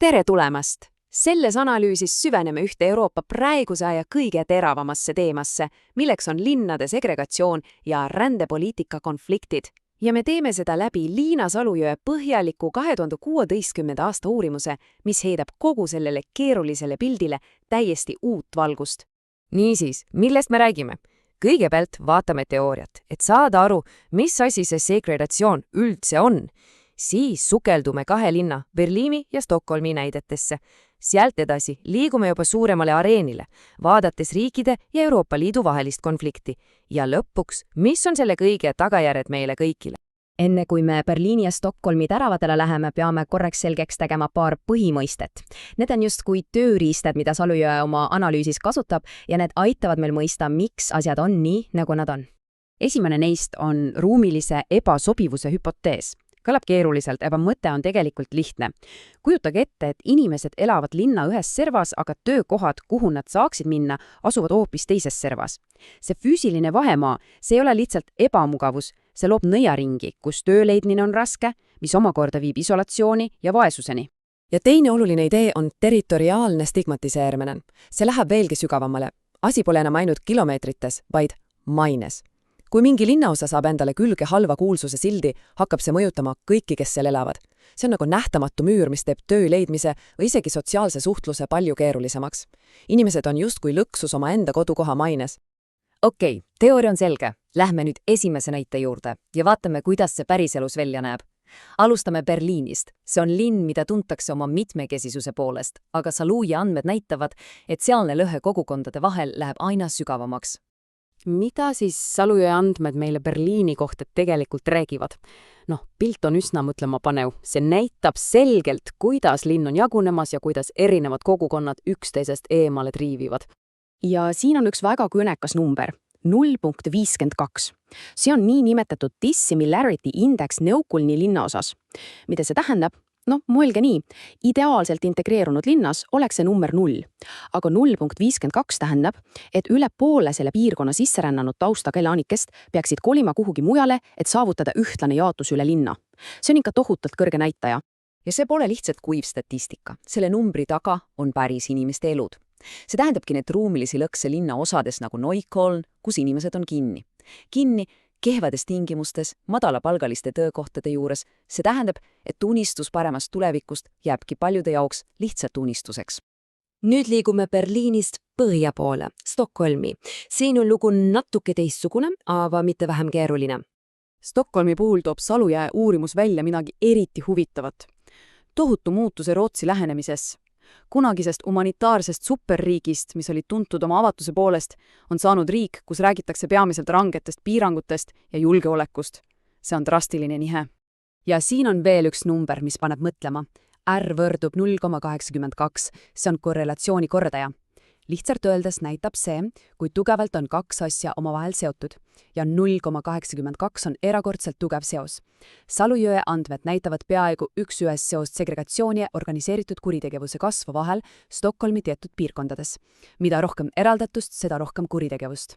Tere tulemast! Selles analüüsis süveneme ühte Euroopa praeguse aja kõige teravamasse teemasse, milleks on linnade segregatsioon ja rändepoliitika konfliktid. Ja me teeme seda läbi Liina Salujõe põhjaliku 2016. aasta uurimuse, mis heidab kogu sellele keerulisele pildile täiesti uut valgust. Niisiis, millest me räägime? Kõigepealt vaatame teooriat, et saada aru, mis asi see segregatsioon üldse on. Siis sukeldume kahe linna, Berliini ja Stockholmi näidetesse. Sealt edasi liigume juba suuremale areenile, vaadates riikide ja Euroopa Liidu vahelist konflikti. Ja lõpuks, mis on selle kõige tagajärjed meile kõigile? Enne kui me Berliini ja Stockholmi täravatele läheme, peame korraks selgeks tegema paar põhimõistet. Need on justkui tööriistad, mida Salujõe oma analüüsis kasutab ja need aitavad meil mõista, miks asjad on nii, nagu nad on. Esimene neist on ruumilise ebasobivuse hüpotees. Kõlab keeruliselt, aga mõte on tegelikult lihtne. Kujutage ette, et inimesed elavad linna ühes servas, aga töökohad, kuhu nad saaksid minna, asuvad hoopis teises servas. See füüsiline vahemaa, see ei ole lihtsalt ebamugavus, see loob nõiaringi, kus töö leidmine on raske, mis omakorda viib isolatsiooni ja vaesuseni. Ja teine oluline idee on territoriaalne stigmatiseerimine. See läheb veelgi sügavamale. Asi pole enam ainult kilomeetrites, vaid maines. Kui mingi linnaosa saab endale külge halva kuulsuse sildi, hakkab see mõjutama kõiki, kes seal elavad. See on nagu nähtamatu müür, mis teeb töö leidmise või isegi sotsiaalse suhtluse palju keerulisemaks. Inimesed on justkui lõksus oma enda kodukoha maines. Okei, teooria on selge. Lähme nüüd esimese näite juurde ja vaatame, kuidas see päriselus välja näeb. Alustame Berliinist. See on linn, mida tuntakse oma mitmekesisuse poolest, aga Salujõe andmed näitavad, et sealne lõhe kogukondade vahel läheb aina sügavamaks. Mida siis Salujõe andmed meile Berliini kohta tegelikult räägivad? Pilt on üsna mõtlema panev. See näitab selgelt, kuidas linn on jagunemas ja kuidas erinevad kogukonnad üksteisest eemale triivivad. Ja siin on üks väga kõnekas number, 0.52. See on nii nimetatud dissimilarity index Neuköllni linnaosas. Mida see tähendab? Mõelge nii, ideaalselt integreerunud linnas oleks see number 0, aga 0.52 tähendab, et üle poole selle piirkonna sisserännanud taustaga elanikest peaksid kolima kuhugi mujale, et saavutada ühtlane jaotus üle linna. See on ikka tohutult kõrge näitaja. Ja see pole lihtsalt kuiv statistika. Selle numbri taga on päris inimeste elud. See tähendabki need ruumilisi lõkse linna osades nagu Neukölln, kus inimesed on kinni. Kinni kehvades tingimustes, madalapalgaliste töökohtade juures, see tähendab, et unistus paremast tulevikust jääbki paljude jaoks lihtsalt unistuseks. Nüüd liigume Berliinist põhja poole, Stockholmi. Siin on lugu natuke teistsugune, aga mitte vähem keeruline. Stockholmi puhul toob Salujõe uurimus välja midagi eriti huvitavat. Tohutu muutuse Rootsi lähenemises. Kunagisest humanitaarsest superriigist, mis oli tuntud oma avatuse poolest, on saanud riik, kus räägitakse peamiselt rangetest piirangutest ja julgeolekust. See on drastiline nihe. Ja siin on veel üks number, mis paneb mõtlema. R võrdub 0,82. See on korrelatsiooni kordaja. Lihtsalt öeldes näitab see, kui tugevalt on kaks asja omavahel seotud ja 0,82 on erakordselt tugev seos. Salujõe andmed näitavad peaaegu üks-ühes seost segregatsiooni ja organiseeritud kuritegevuse kasvu vahel Stockholmi teatud piirkondades. Mida rohkem eraldatust, seda rohkem kuritegevust.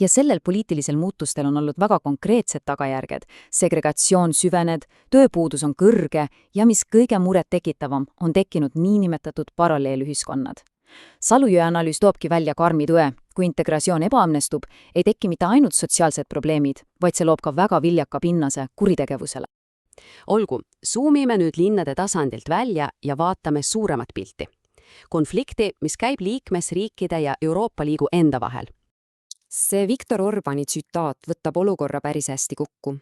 Ja sellel poliitilisel muutustel on olnud väga konkreetsed tagajärged. Segregatsioon süvened, tööpuudus on kõrge ja mis kõige muret tekitavam, on tekkinud niinimetatud paralleelühiskonnad. Salujõe analüüs toobki välja karmi tõe. Kui integratsioon ebaõnnestub, ei teki mitte ainult sotsiaalsed probleemid, vaid see loob ka väga viljaka pinnase kuritegevusele. Olgu, suumime nüüd linnade tasandilt välja ja vaatame suuremat pilti. Konflikti, mis käib liikmesriikide ja Euroopa Liidu enda vahel. See Viktor Orbani tsütaat võtab olukorra päris hästi kokku.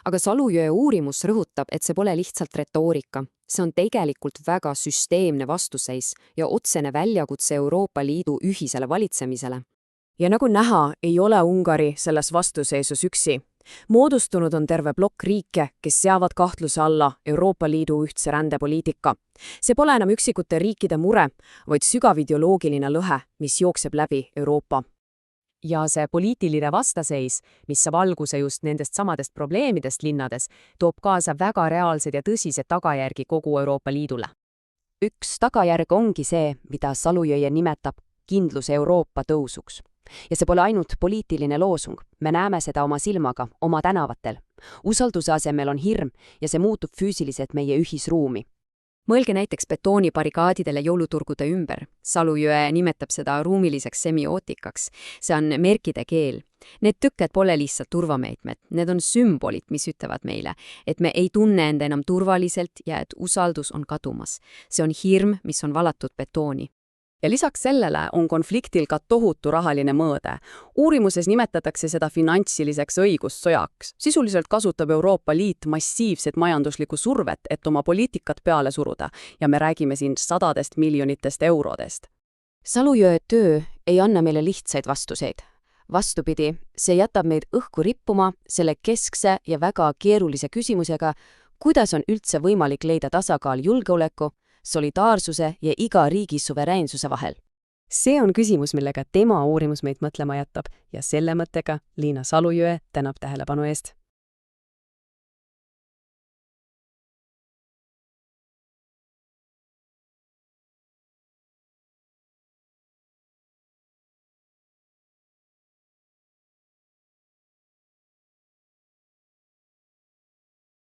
Aga Salujõe uurimus rõhutab, et see pole lihtsalt retoorika. See on tegelikult väga süsteemne vastuseis ja otsene väljakutse Euroopa Liidu ühisele valitsemisele. Ja nagu näha, ei ole Ungari selles vastuseisus üksi. Moodustunud on terve plokk riike, kes seavad kahtluse alla Euroopa Liidu ühtse rändepoliitika. See pole enam üksikute riikide mure, vaid sügav ideoloogiline lõhe, mis jookseb läbi Euroopa. Ja see poliitiline vastaseis, mis saab alguse just nendest samadest probleemidest linnades, toob kaasa väga reaalsed ja tõsised tagajärgi kogu Euroopa Liidule. Üks tagajärg ongi see, mida Salujõe nimetab kindluse Euroopa tõusuks. Ja see pole ainult poliitiline loosung. Me näeme seda oma silmaga, oma tänavatel. Usalduse asemel on hirm ja see muutub füüsiliselt meie ühisruumi. mõelge näiteks betoonibarikaadidele jõuluturgude ümber. Salujõe nimetab seda ruumiliseks semiootikaks. See on märkide keel. Need tükked pole lihtsalt turvameetmed, need on sümbolid, mis ütlevad meile, et me ei tunne enda enam turvaliselt ja et usaldus on kadumas. See on hirm, mis on valatud betooni. Ja lisaks sellele on konfliktil ka tohutu rahaline mõõde. Uurimuses nimetatakse seda finantsiliseks õigussõjaks. Sisuliselt kasutab Euroopa Liit massiivset majanduslikku survet, et oma poliitikat peale suruda, ja me räägime siin sadadest miljonitest eurodest. Salujõe töö ei anna meile lihtsaid vastuseid. Vastupidi, see jätab meid õhku rippuma selle keskse ja väga keerulise küsimusega, kuidas on üldse võimalik leida tasakaal julgeoleku, solidaarsuse ja iga riigi suveräänsuse vahel. See on küsimus, millega tema uurimus meid mõtlema jätab ja selle mõttega Liina Salujõe tänab tähelepanu eest.